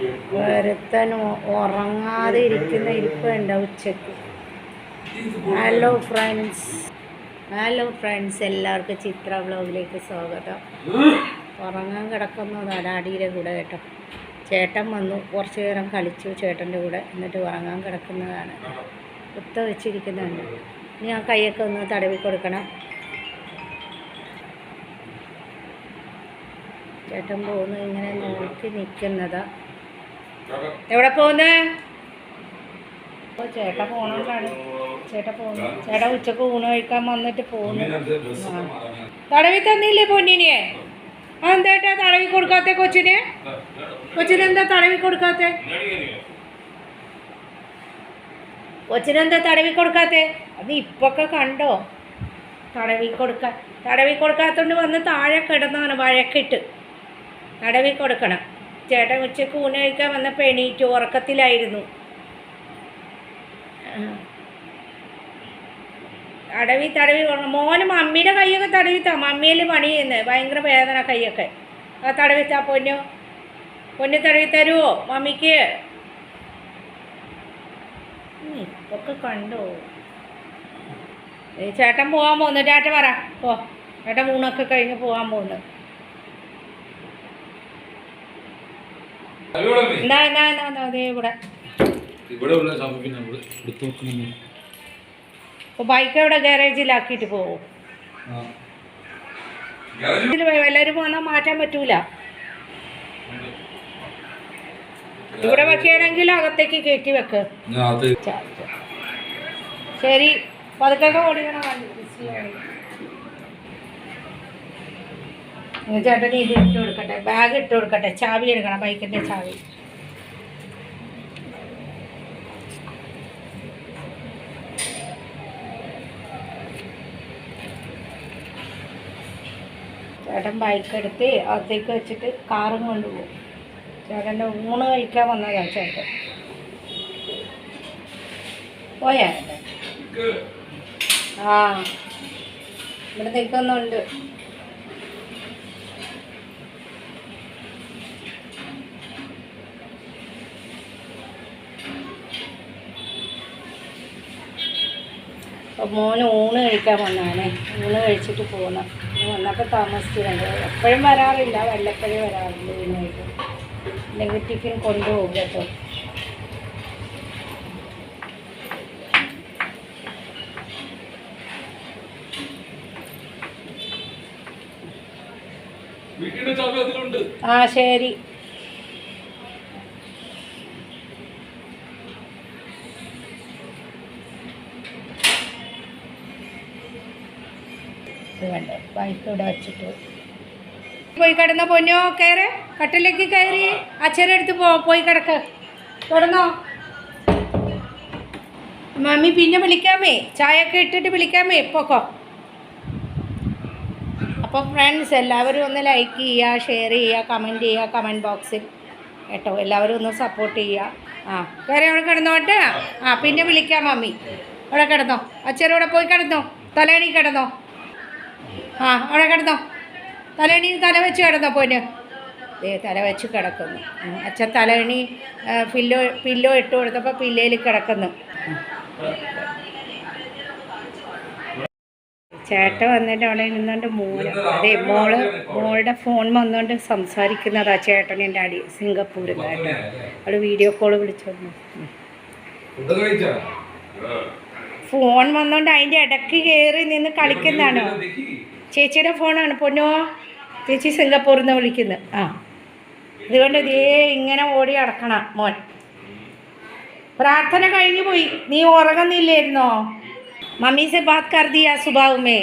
ഒരുത്തൻ ഉറങ്ങാതെ ഇരിക്കുന്ന ഇരിപ്പുണ്ട് ഉച്ചക്ക്. ഹലോ ഫ്രണ്ട്സ്, എല്ലാവർക്കും ചിത്ര വ്ലോഗിലേക്ക് സ്വാഗതം. ഉറങ്ങാൻ കിടക്കുന്നതാണ് അടിയുടെ കൂടെ കേട്ടോ. ചേട്ടൻ വന്നു, കുറച്ച് നേരം കളിച്ചു ചേട്ടൻ്റെ കൂടെ, എന്നിട്ട് ഉറങ്ങാൻ കിടക്കുന്നതാണ്. കുത്ത വെച്ചിരിക്കുന്നുണ്ട്. ഇനി ആ കൈയൊക്കെ ഒന്ന് തടവി കൊടുക്കണം. ചേട്ടൻ പോകുന്നു, ഇങ്ങനെ നോക്കി നിൽക്കുന്നതാ. എവിടെ പോകുന്നേ? അപ്പോൾ ചേട്ടൻ പോകണോണ്ടാണ്. ചേട്ടൻ ഉച്ചക്ക് ഊണ് കഴിക്കാൻ വന്നിട്ട് പോകുന്നു. തടവി തന്നില്ലേ പൊന്നിനെ? എന്താ തടവി കൊടുക്കാത്ത കൊച്ചിനെന്താ തടവി കൊടുക്കാത്ത? കൊച്ചിനെന്താ തടവി കൊടുക്കാത്ത? അത് ഇപ്പൊക്കെ കണ്ടോ? തടവി കൊടുക്കാത്തോണ്ട് വന്ന് താഴെ കിടന്നാണ് വഴക്കിട്ട്. തടവി കൊടുക്കണം. ചേട്ടൻ ഉച്ചക്ക് ഊണ് കഴിക്കാൻ വന്നപ്പോൾ എണീറ്റു, ഉറക്കത്തിലായിരുന്നു. തടവി മോന് മമ്മിയുടെ കൈയൊക്കെ തടവിത്താ. മമ്മിയിൽ പണി ചെയ്യുന്നത്, ഭയങ്കര വേദന കൈയൊക്കെ. ആ തടവിത്താ പൊന്നു തടവി തരുമോ മമ്മിക്ക്? ഇപ്പൊക്കെ കണ്ടോ? ചേട്ടൻ പോകാൻ പോകുന്നു. ചേട്ടൻ പറ പോ. ചേട്ടൻ ഊണൊക്കെ കഴിഞ്ഞ് പോകാൻ പോകുന്നു. അതേ ഇവിടെ ബൈക്ക് എവിടെ ഗാരേജിലാക്കിയിട്ട് പോകും. എല്ലാവരും വന്നാൽ മാറ്റാൻ പറ്റൂല. ഇവിടെ വെക്കുകയാണെങ്കിൽ അകത്തേക്ക് കയറ്റി വെക്ക്. ശരി, പതുക്കൊക്കെ ഓടിക്കണം. ചേട്ടന് ഇത് ഇട്ട് കൊടുക്കട്ടെ, ബാഗ് ഇട്ട് കൊടുക്കട്ടെ. ചാവി എടുക്കണം, ബൈക്കിൻ്റെ ചാവി. ചേട്ടൻ ബൈക്ക് എടുത്ത് അകത്തേക്ക് വെച്ചിട്ട് കാറും കൊണ്ടുപോകും. ചേട്ടൻ്റെ ഊണ് കഴിക്കാൻ വന്നതാണ് ചേട്ടൻ. പോയാ? ആ, ഇവിടെ നിൽക്കുന്നുണ്ട്. അപ്പോൾ മോന് ഊണ് കഴിക്കാൻ വന്നതാണ്. ഊണ് കഴിച്ചിട്ട് പോകണം. വന്നപ്പോൾ താമസിച്ചിട്ടുണ്ട്. എപ്പോഴും വരാറില്ല, വല്ലപ്പോഴേ വരാറുള്ളൂ ഊണ് കഴിക്കും. അല്ലെങ്കിൽ ടിഫിൻ കൊണ്ടുപോകും കേട്ടോ. ആ ശരി. വേണ്ടേ ബൈക്ക് ഇവിടെ വെച്ചിട്ട് പോയി കിടന്നോ പൊന്നോ. കയറ്, കട്ടിലേക്ക് കയറി അച്ഛനെടുത്ത് പോയി കിടന്നോ. മമ്മി പിന്നെ വിളിക്കാമേ, ചായയൊക്കെ ഇട്ടിട്ട് വിളിക്കാമേ. പോക്കോ. അപ്പോൾ ഫ്രണ്ട്സ്, എല്ലാവരും ഒന്ന് ലൈക്ക് ചെയ്യുക, ഷെയർ ചെയ്യുക, കമൻറ്റ് ചെയ്യുക കമൻറ്റ് ബോക്സിൽ കേട്ടോ. എല്ലാവരും ഒന്ന് സപ്പോർട്ട് ചെയ്യുക. ആ കയറി അവിടെ കിടന്നോട്ടെ. ആ പിന്നെ വിളിക്കാം മമ്മി. അവിടെ കിടന്നോ, അച്ഛനോടെ പോയി കിടന്നോ. തലേണി കിടന്നോ. ആ അവിടെ കിടന്നോ. തലേണി തല വെച്ച് കിടന്നോ പോന്. തല വെച്ച് കിടക്കുന്നു. അച്ഛൻ തലേണി പില്ലോ ഇട്ട് കൊടുത്തപ്പോൾ പില്ലയിൽ കിടക്കുന്നു. ചേട്ടൻ വന്നിട്ട് അവിടെ നിന്നുകൊണ്ട് മോളുടെ ഫോൺ വന്നുകൊണ്ട് സംസാരിക്കുന്നതാ ചേട്ടനെൻ്റെ അടി സിംഗപ്പൂരിൽ കേട്ടോ. അവൾ വീഡിയോ കോൾ വിളിച്ചോന്നു. ഫോൺ വന്നുകൊണ്ട് അതിൻ്റെ ഇടയ്ക്ക് കയറി നിന്ന് കളിക്കുന്നതാണോ? ചേച്ചിയുടെ ഫോണാണ് പൊന്നോ. ചേച്ചി സിംഗപ്പൂരിൽ നിന്ന് വിളിക്കുന്നത്. ആ ഇതുകൊണ്ട് ഇങ്ങനെ ഓടി അടക്കണം മോൻ. പ്രാർത്ഥന കഴിഞ്ഞു പോയി. നീ ഉറങ്ങുന്നില്ലായിരുന്നോ? മമ്മി से बात कर दिया सुबह में.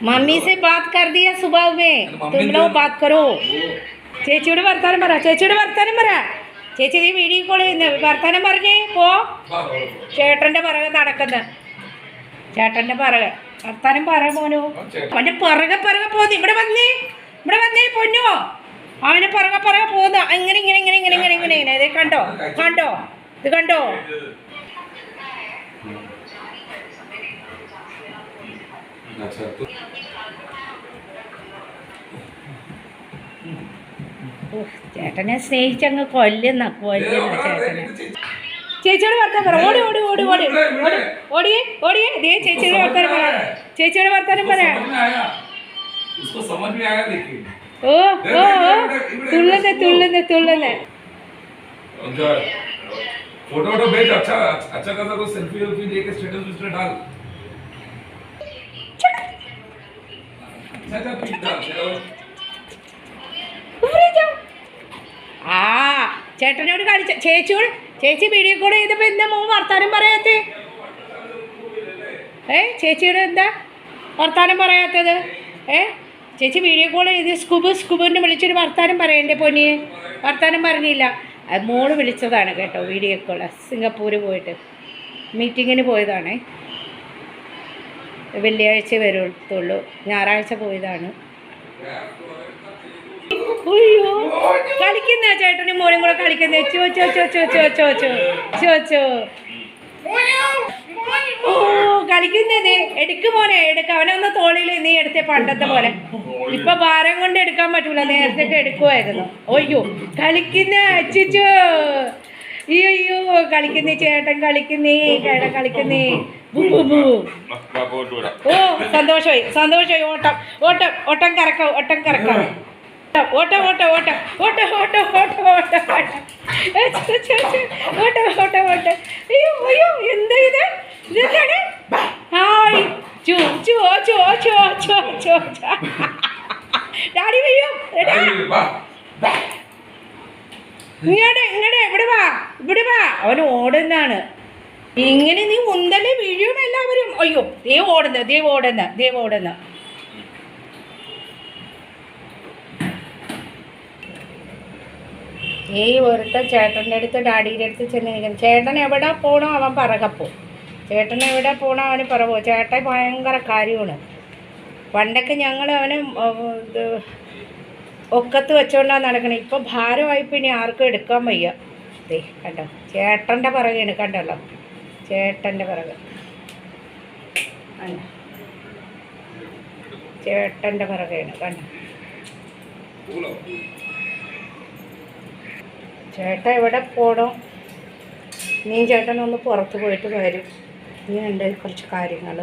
मम्मी से बात कर दिया सुबह में. तुम लोग बात करो. ചേച്ചിയോട് വർത്താനം പറ. ചേച്ചി നീ വീഡിയോ കോൾ ചെയ്യുന്ന വർത്താനം പറഞ്ഞേ പോ. ചേട്ടൻ്റെ പിറകെ നടക്കുന്ന ചേട്ടൻ്റെ പിറകെ വർത്താനം പറ മോനു. അവൻ്റെ പിറകെ പോന്നു. ഇവിടെ വന്നേ പൊന്നോ. അവനെ പിറകെ പോന്നു. ഇങ്ങനെ ഇത് കണ്ടോ. ഇത് കണ്ടോ. ചേട്ടനെ സ്നേഹിച്ചങ്ങ് കൊല്ലുന്ന ചേട്ടനെ. ചേച്ചിയോട് വർത്താനം പറ. ഓടി ഓടി ഓടി ഓടി ഓടി ഓടിയേ ഓടിയേ. ദേ ചേച്ചിയുടെ വർത്താനം പറ. ചേച്ചിയുടെ വർത്താനം പറയാ. ഓ ഓ ഓ തുള്ളുന്നേ തുള്ളുന്നേ തുള്ളുന്നേ. फोटो वोटो भेज, अच्छा अच्छा खासा कोई सेल्फी वेल्फी लेके स्टेटस पे डाल। अच्छा पीटा चलो ആ ചേട്ടനോട് കാണിച്ച ചേച്ചിയോട്. ചേച്ചി വീഡിയോ കോൾ ചെയ്തപ്പോ എന്താ മോൻ വർത്താനം പറയാത്തേ? ചേച്ചിയോട് എന്താ വർത്താനം പറയാത്തത്? ചേച്ചി വീഡിയോ കോൾ ചെയ്ത് സ്കുബിനെ വിളിച്ചൊരു വർത്താനം പറയണ്ടേ പൊന്നിയെ? വർത്താനം പറഞ്ഞില്ല. അത് മോള് വിളിച്ചതാണ് കേട്ടോ വീഡിയോ കോൾ. സിംഗപ്പൂർ പോയിട്ട് മീറ്റിങ്ങിന് പോയതാണേ. വെള്ളിയാഴ്ച വരത്തുള്ളൂ, ഞായറാഴ്ച പോയതാണ്. അയ്യോ കളിക്കുന്ന ചേട്ടനും മോനും കൂടെ കളിക്കുന്ന. ചോ ചോ ചോ ചോ ചോ ചോ ചോ ചോ ചോ. ഓ കളിക്കുന്നത്. എടുക്ക് മോനെ എടുക്ക. അവനൊന്ന് തോളിൽ നീ എടുത്തേ പണ്ടത്തെ പോലെ. ഇപ്പൊ ഭാരം കൊണ്ട് എടുക്കാൻ പറ്റൂല, നേരത്തെ എടുക്കുമായിരുന്നു. അയ്യോ കളിക്കുന്ന അച്ഛോ. അയ്യോ കളിക്കുന്നേ ചേട്ടൻ കളിക്കുന്നേ ചേട്ടൻ കളിക്കുന്നേ. ഓ സന്തോഷമായി സന്തോഷമായി. ഓട്ടം ഓട്ടം ഓട്ടം കറക്കാം ഓട്ടം കറക്കാം. ഓട്ട ഓട്ട ഓട്ട ഓട്ട ഓട്ട ഓട്ട ഓട്ട ഓട്ട ഓട്ട ഓട്ട. അയ്യോ അയ്യോ എന്താ ഇത്? ഇതെന്താണ്? ഹായ് ചോ ചോ ചോ ചോ ചോ ചോ. ഡാഡി വയ്യോ ഇങ്ങോട്ട് ഇങ്ങോട്ട് ഇവിടെ വാ ഇവിടെ വാ. അവൻ ഓടുന്നാണ്. ഇങ്ങനെ നീ മുന്തല്ലേ വീഴും എല്ലാവരും. അയ്യോ ദേ ഓടുന്ന ദേ ഓടുന്ന ദേ ഓടുന്ന. ഒരുത്തൻ ചേട്ടൻ്റെ അടുത്ത് ഡാഡിയുടെ അടുത്ത് ചെന്ന് നിൽക്കുന്നു. ചേട്ടൻ എവിടെ പോകണോ അവൻ പറകപ്പോ. ചേട്ടൻ എവിടെ പോകണോ അവന് പറവോ. ചേട്ടൻ ഭയങ്കര കാര്യമാണ്. പണ്ടൊക്കെ ഞങ്ങൾ അവന് ഇത് ഒക്കത്ത് വെച്ചുകൊണ്ടാണ് നടക്കണേ. ഇപ്പോൾ ഭാരമായി പിന്നെ ആർക്കും എടുക്കാൻ വയ്യ. ദേ കണ്ടോ ചേട്ടൻ്റെ പിറകെയാണ്. കണ്ടല്ലോ ചേട്ടൻ്റെ പിറകെ. കണ്ടോ ചേട്ടൻ്റെ പിറകെയാണ്. കണ്ടോ ചേട്ടൻ എവിടെ പോകണോ നീ ചേട്ടനൊന്ന് പുറത്ത് പോയിട്ട് വരും. നീ ഉണ്ട് കുറച്ച് കാര്യങ്ങൾ.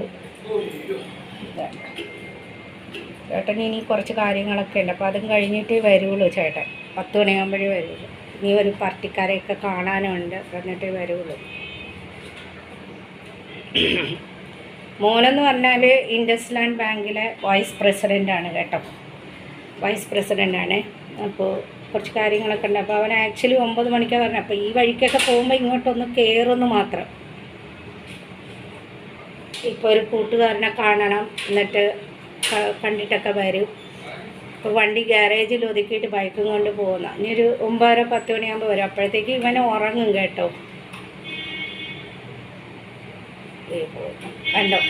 ചേട്ടൻ ഇനി കുറച്ച് കാര്യങ്ങളൊക്കെ ഉണ്ട്. അപ്പോൾ അതും കഴിഞ്ഞിട്ടേ വരുള്ളൂ ചേട്ടൻ. 10 മണിയാകുമ്പോഴേ വരുള്ളൂ. ഇനി ഒരു പാർട്ടിക്കാരെയൊക്കെ കാണാനുണ്ട്, എന്നിട്ടേ വരുള്ളൂ. മോനെന്ന് പറഞ്ഞാൽ ഇൻഡസ്ലാൻഡ് ബാങ്കിലെ വൈസ് പ്രസിഡൻ്റാണ് കേട്ടോ. വൈസ് പ്രസിഡൻ്റാണ്. അപ്പോൾ കുറച്ച് കാര്യങ്ങളൊക്കെ ഉണ്ട്. അപ്പോൾ അവൻ ആക്ച്വലി 9 മണിക്കാണ് പറഞ്ഞത്. അപ്പോൾ ഈ വഴിക്കൊക്കെ പോകുമ്പോൾ ഇങ്ങോട്ടൊന്ന് കയറുമെന്ന് മാത്രം. ഇപ്പോൾ ഒരു കൂട്ടുകാരനെ കാണണം, എന്നിട്ട് കണ്ടിട്ടൊക്കെ വരും. ഇപ്പോൾ വണ്ടി ഗ്യാരേജിൽ ഒതുക്കിയിട്ട് ബൈക്കും കൊണ്ട് പോകുന്ന. ഇനി ഒരു 9-10 മണിയാകുമ്പോൾ വരും. അപ്പോഴത്തേക്ക് ഇവൻ ഉറങ്ങും കേട്ടോ. കണ്ടോ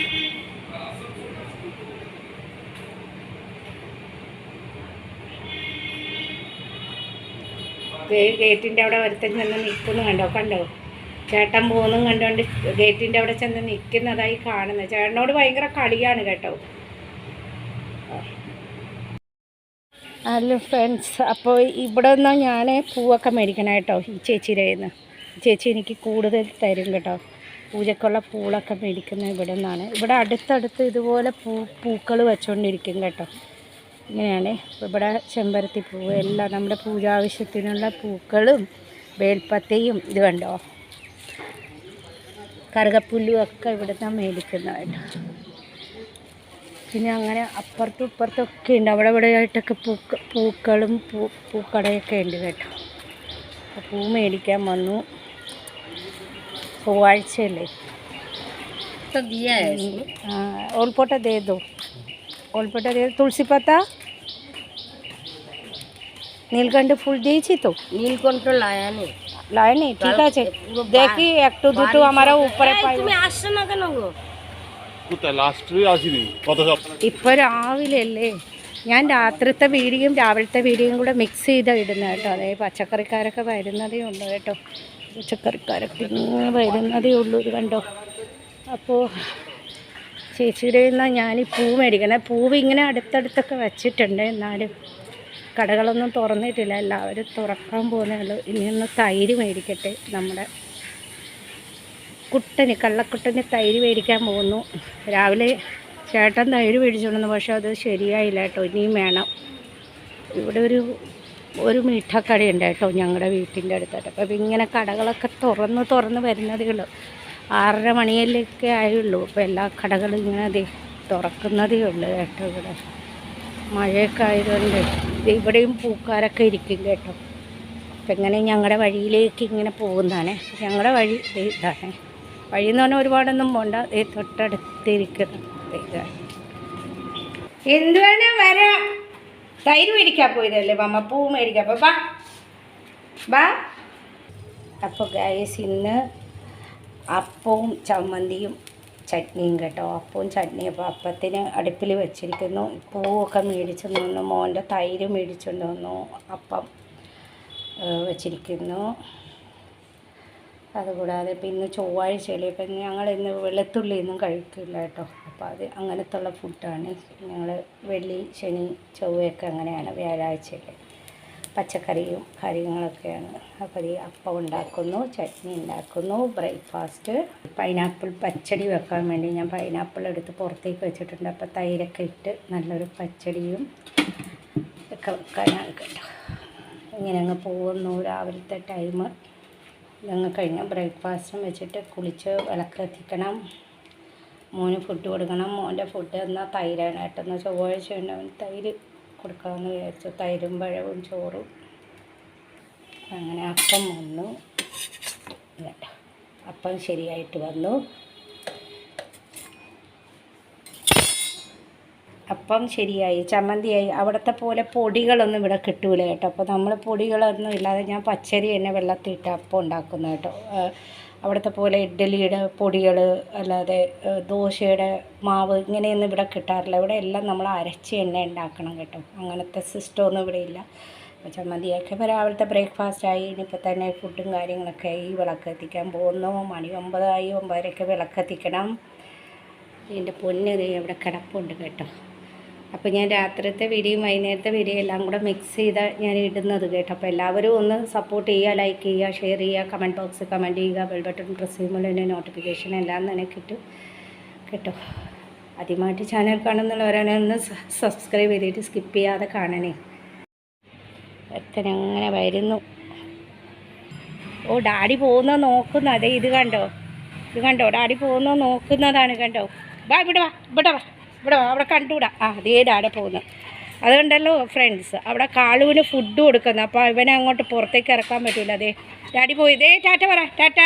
ഗേറ്റിൻ്റെ അവിടെ ഒരുത്തൻ ചെന്ന് നിൽക്കുന്നു. കണ്ടോ കണ്ടോ ചേട്ടൻ പോകുന്നതും കണ്ടുകൊണ്ട് ഗേറ്റിൻ്റെ അവിടെ ചെന്ന് നിൽക്കുന്നതായി കാണുന്നത്. ചേട്ടനോട് ഭയങ്കര കളിയാണ് കേട്ടോ. ഹലോ ഫ്രണ്ട്സ്, അപ്പോൾ ഇവിടെ നിന്ന് ഞാൻ പൂവൊക്കെ മേടിക്കണം കേട്ടോ ഈ ചേച്ചിയുടെ നിന്ന്. ചേച്ചി എനിക്ക് കൂടുതൽ തരും കേട്ടോ. പൂജക്കുള്ള പൂളൊക്കെ മേടിക്കുന്നത് ഇവിടെ നിന്നാണ്. ഇവിടെ അടുത്തടുത്ത് ഇതുപോലെ പൂക്കൾ വെച്ചുകൊണ്ടിരിക്കും കേട്ടോ. ഇങ്ങനെയാണ്. ഇവിടെ ചെമ്പരത്തി പൂവ് എല്ലാം നമ്മുടെ പൂജാവശ്യത്തിനുള്ള പൂക്കളും വേൽപ്പത്തയും ഇത് കണ്ടോ കറുകപ്പുല്ലും ഒക്കെ ഇവിടെ നിന്നാണ് മേടിക്കുന്നതായിട്ട്. പിന്നെ അങ്ങനെ അപ്പുറത്തും ഇപ്പുറത്തൊക്കെ ഉണ്ട്. അവിടെ ഇവിടെ ആയിട്ടൊക്കെ പൂക്കളും പൂക്കടയൊക്കെ ഉണ്ട് കേട്ടോ. അപ്പോൾ പൂ മേടിക്കാൻ വന്നു. ചൊവ്വാഴ്ചയല്ലേ. ഓൾപോട്ട ദേ ദോ ओलपटा दे तुलसी पत्ता नीलकंठ फूल दिए तो नीलकंठ लाया नहीं ठीक है देखी एक तो दुटो हमारा ऊपर তুমি আসছ না কেন গো കുത്ത ലാസ്റ്റ് ആസിനി ഇപ്പോൾ രാവിലെയല്ലേ. ഞാൻ രാത്രിത്തെ വീഡിയോയും രാവിലത്തെ വീഡിയോയും കൂടെ മിക്സ് ചെയ്ത് ഇടുന്നത് കേട്ടോ. അതായത് പച്ചക്കറിക്കാരൊക്കെ വരുന്നതേ ഉള്ളൂ കേട്ടോ. പച്ചക്കറിക്കാരൊക്കെ ഇങ്ങനെ വരുന്നതേ ഉള്ളൂ. ഇത് കണ്ടോ. അപ്പോൾ ചേച്ചിയുടെ നിന്നാണ് ഞാൻ ഈ പൂ മേടിക്കണേ. പൂവ് ഇങ്ങനെ അടുത്തടുത്തൊക്കെ വച്ചിട്ടുണ്ട്. എന്നാലും കടകളൊന്നും തുറന്നിട്ടില്ല, എല്ലാവരും തുറക്കാൻ പോകുന്നേ ഉള്ളൂ. ഇനിയൊന്ന് തൈര് മേടിക്കട്ടെ. നമ്മുടെ കള്ളക്കുട്ടന് തൈര് മേടിക്കാൻ പോകുന്നു. രാവിലെ ചേട്ടൻ തൈര് മേടിച്ചുകൊണ്ടിരുന്നു, പക്ഷെ അത് ശരിയായില്ല കേട്ടോ. ഇനിയും വേണം. ഇവിടെ ഒരു മിഠക്കടയുണ്ട് കേട്ടോ ഞങ്ങളുടെ വീട്ടിൻ്റെ അടുത്തായിട്ട്. അപ്പോൾ ഇങ്ങനെ കടകളൊക്കെ തുറന്ന് വരുന്നതേ ഉള്ളൂ. 6:30 മണിയിലൊക്കെ ആയുള്ളൂ. അപ്പോൾ എല്ലാ കടകളും ഇങ്ങനെ തുറക്കുന്നതേ ഉള്ളൂ കേട്ടോ. ഇവിടെ മഴയൊക്കെ ആയതുകൊണ്ട് ഇവിടെയും പൂക്കാരൊക്കെ ഇരിക്കും കേട്ടോ. അപ്പം ഇങ്ങനെ ഞങ്ങളുടെ വഴിയിലേക്ക് ഇങ്ങനെ പോകുന്നതാണ്. ഞങ്ങളുടെ വഴി ഇതാണ്. വഴി എന്ന് പറഞ്ഞാൽ ഒരുപാടൊന്നും പോണ്ട, തൊട്ടടുത്തിരിക്കുന്നു. ഇതാണ്. എന്തുവേണ വരാം. തൈര് മേടിക്കാൻ പോയതല്ലേ മമ്മ, പൂ മേടിക്കാൻ. അപ്പോൾ ബാ. അപ്പോൾ ഗൈസ്, ഇന്ന് അപ്പവും ചമ്മന്തിയും ചട്നിയും കേട്ടോ. അപ്പവും ചട്നിയും. അപ്പോൾ അപ്പത്തിന് അടുപ്പിൽ വെച്ചിരിക്കുന്നു. പൂവൊക്കെ മേടിച്ചു വന്നു. മോൻ്റെ തൈര് മേടിച്ചുകൊണ്ട് വന്നു. അപ്പം വെച്ചിരിക്കുന്നു. അതുകൂടാതെ ഇപ്പം ഇന്ന് ചൊവ്വാഴ്ചയല്ലേ, ഇപ്പം ഞങ്ങളിന്ന് വെളുത്തുള്ളിയൊന്നും കഴിക്കില്ല കേട്ടോ. അപ്പോൾ അത് അങ്ങനത്തുള്ള ഫുഡാണ്. ഞങ്ങൾ വെള്ളി ശനി ചൊവ്വയൊക്കെ അങ്ങനെയാണ്. വ്യാഴാഴ്ചയിൽ പച്ചക്കറിയും കാര്യങ്ങളൊക്കെയാണ്. അപ്പോൾ ഈ അപ്പം ഉണ്ടാക്കുന്നു, ചട്നി ഉണ്ടാക്കുന്നു, ബ്രേക്ക്ഫാസ്റ്റ്. പൈനാപ്പിൾ പച്ചടി വെക്കാൻ വേണ്ടി ഞാൻ പൈനാപ്പിൾ എടുത്ത് പുറത്തേക്ക് വെച്ചിട്ടുണ്ട്. അപ്പോൾ തൈരൊക്കെ ഇട്ട് നല്ലൊരു പച്ചടിയും ഒക്കെ വെക്കാനാണ് കേട്ടോ. ഇങ്ങനെ അങ്ങ് പോകുന്നു രാവിലത്തെ ടൈം. ഇതങ്ങ് കഴിഞ്ഞാൽ ബ്രേക്ക്ഫാസ്റ്റും വെച്ചിട്ട് കുളിച്ച് വിളക്ക് കത്തിക്കണം. മോന് ഫുഡ് കൊടുക്കണം. മോൻ്റെ ഫുഡ് എന്നാൽ തൈരാണ് കേട്ടോ. എന്നാൽ ചൊവ്വാഴ്ച ഉണ്ട്, അവന് തൈര് കൊടുക്കാമെന്ന് വിചാരിച്ചു. തൈരും പഴവും ചോറും. അങ്ങനെ അപ്പം വന്നു കേട്ടോ. അപ്പം ശരിയായിട്ട് വന്നു. അപ്പം ശരിയായി, ചമ്മന്തിയായി. അവിടുത്തെ പോലെ പൊടികളൊന്നും ഇവിടെ കിട്ടൂല കേട്ടോ. അപ്പോൾ നമ്മൾ പൊടികളൊന്നും ഇല്ലാതെ ഞാൻ പച്ചരി തന്നെ വെള്ളത്തിലിട്ട് അപ്പം ഉണ്ടാക്കുന്നു കേട്ടോ. അവിടുത്തെ പോലെ ഇഡ്ഡലിയുടെ പൊടികൾ അല്ലാതെ ദോശയുടെ മാവ് ഇങ്ങനെയൊന്നും ഇവിടെ കിട്ടാറില്ല. ഇവിടെ എല്ലാം നമ്മൾ അരച്ച് തന്നെ ഉണ്ടാക്കണം കേട്ടോ. അങ്ങനത്തെ സിസ്റ്റമൊന്നും ഇവിടെ ഇല്ല. അപ്പോൾ ചമ്മന്തിയൊക്കെ ഇപ്പോൾ രാവിലത്തെ ബ്രേക്ക്ഫാസ്റ്റായി. ഇനിയിപ്പോൾ തന്നെ ഫുഡും കാര്യങ്ങളൊക്കെ ആയി. വിളക്ക് എത്തിക്കാൻ പോകുന്നു. മണി 9 ആയി. 9:30 വിളക്ക് എത്തിക്കണം. ഇതിൻ്റെ പൊന്ന് ഇവിടെ കിടപ്പുണ്ട് കേട്ടോ. അപ്പോൾ ഞാൻ രാത്രിത്തെ വീഡിയോയും വൈകുന്നേരത്തെ വീഡിയോ എല്ലാം കൂടെ മിക്സ് ചെയ്താണ് ഞാൻ ഇടുന്നത് കേട്ടോ. അപ്പോൾ എല്ലാവരും ഒന്ന് സപ്പോർട്ട് ചെയ്യുക, ലൈക്ക് ചെയ്യുക, ഷെയർ ചെയ്യുക, കമൻറ്റ് ബോക്സിൽ കമൻറ്റ് ചെയ്യുക, ബെൽ ബട്ടൺ പ്രസ് ചെയ്യുമ്പോൾ എൻ്റെ നോട്ടിഫിക്കേഷൻ എല്ലാം തന്നെ കിട്ടും കേട്ടോ. ആദ്യമായിട്ട് ചാനൽ കാണുന്നവരാണ് ഒന്ന് സബ്സ്ക്രൈബ് ചെയ്തിട്ട് സ്കിപ്പ് ചെയ്യാതെ കാണണേ. അങ്ങനെ വരുന്നു. ഓ, ഡാഡി പോകുന്നത് നോക്കുന്നു. അതെ, ഇത് കണ്ടോ ഡാഡി പോകുന്നത് നോക്കുന്നതാണ് കണ്ടോ. ഇവിടെ വാ അവിടെ കണ്ടുകൂടാ. അതേ ഡാഡി പോകുന്നു. അതുകൊണ്ടല്ലോ ഫ്രണ്ട്സ്, അവിടെ കാളുവിന് ഫുഡ് കൊടുക്കുന്നു. അപ്പോൾ ഇവനെ അങ്ങോട്ട് പുറത്തേക്ക് ഇറക്കാൻ പറ്റില്ല. അതേ ഡാഡി പോയി. ദേ ടാറ്റ പറ. ടാറ്റ.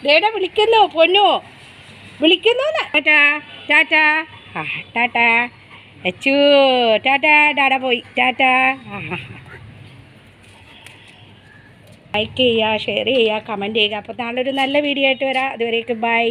ദേടാ വിളിക്കുന്നു. പൊന്നോ വിളിക്കുന്നു. ടാറ്റ. ടാറ്റ അച്ചു. ടാറ്റ. ഡാഡ പോയി. ടാറ്റ. ലൈക്ക് ചെയ്യുക, ഷെയർ ചെയ്യുക, കമൻറ്റ് ചെയ്യുക. അപ്പോൾ നാളെ ഒരു നല്ല വീഡിയോ ആയിട്ട് വരാം. അതുവരേക്കും ബൈ.